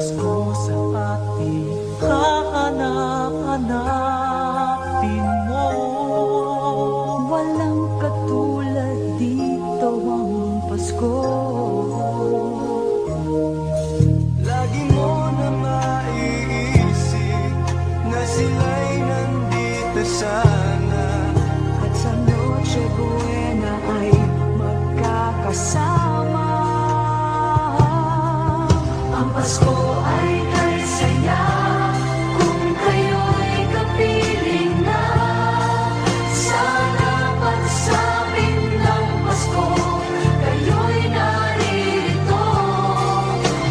Pasko sa ating hahanap-hanapin mo. Walang katulad dito ang Pasko. Lagi mo na maiisip na sila'y nandito sana, At sa Noche Buena ay magkakasama. Ang Pasko